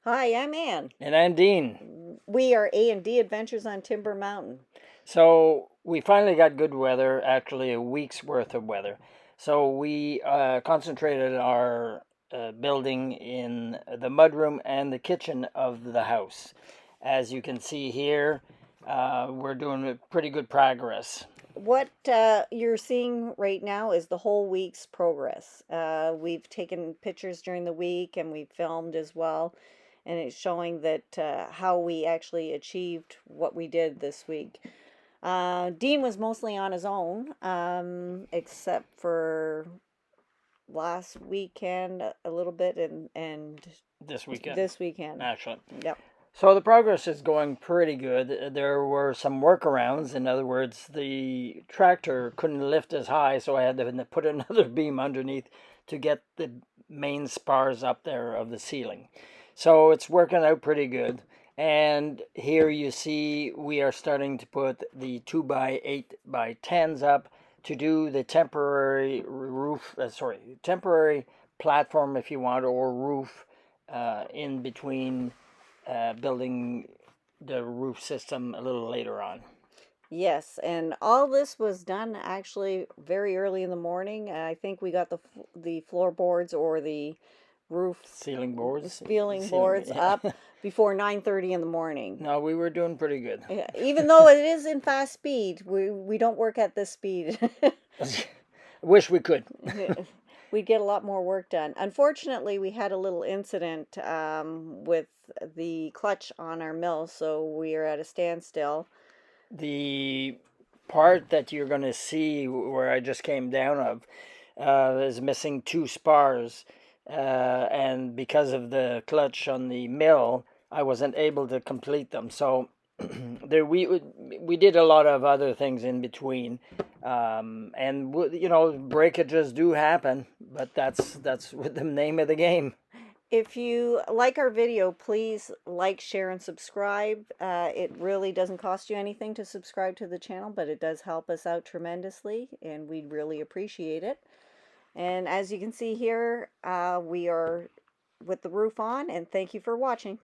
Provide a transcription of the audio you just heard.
Hi, I'm Ann. And I'm Dean. We are A&D Adventures on Timber Mountain. So we finally got good weather, actually a week's worth of weather. So we concentrated our building in the mudroom and the kitchen of the house. As you can see here, we're doing pretty good progress. What you're seeing right now is the whole week's progress. We've taken pictures during the week and we filmed as well, and it's showing that how we actually achieved what we did this week. Dean was mostly on his own, except for last weekend a little bit and This weekend, this weekend. actually. Yep. So the progress is going pretty good. There were some workarounds. In other words, the tractor couldn't lift as high, so I had to put another beam underneath to get the main spars up there of the ceiling. So it's working out pretty good. And here you see we are starting to put the 2 by 8 by 10s up to do the temporary roof, temporary platform if you want, or roof in between building the roof system a little later on. Yes, and all this was done actually very early in the morning. I think we got the floorboards or the roof Ceiling boards. ceiling boards Yeah. up before 9:30 in the morning. No, we were doing pretty good. Yeah, even though it is in fast speed, we don't work at this speed. Wish we could. We'd get a lot more work done. Unfortunately, we had a little incident with the clutch on our mill, so we are at a standstill. The part that you're going to see where I just came down of is missing two spars, and because of the clutch on the mill, I wasn't able to complete them. So there we did a lot of other things in between, and breakages do happen, but that's the name of the game. If you like our video, please like, share, and subscribe. It really doesn't cost you anything to subscribe to the channel, but it does help us out tremendously, and we'd really appreciate it. And as you can see here, we are with the roof on, and thank you for watching.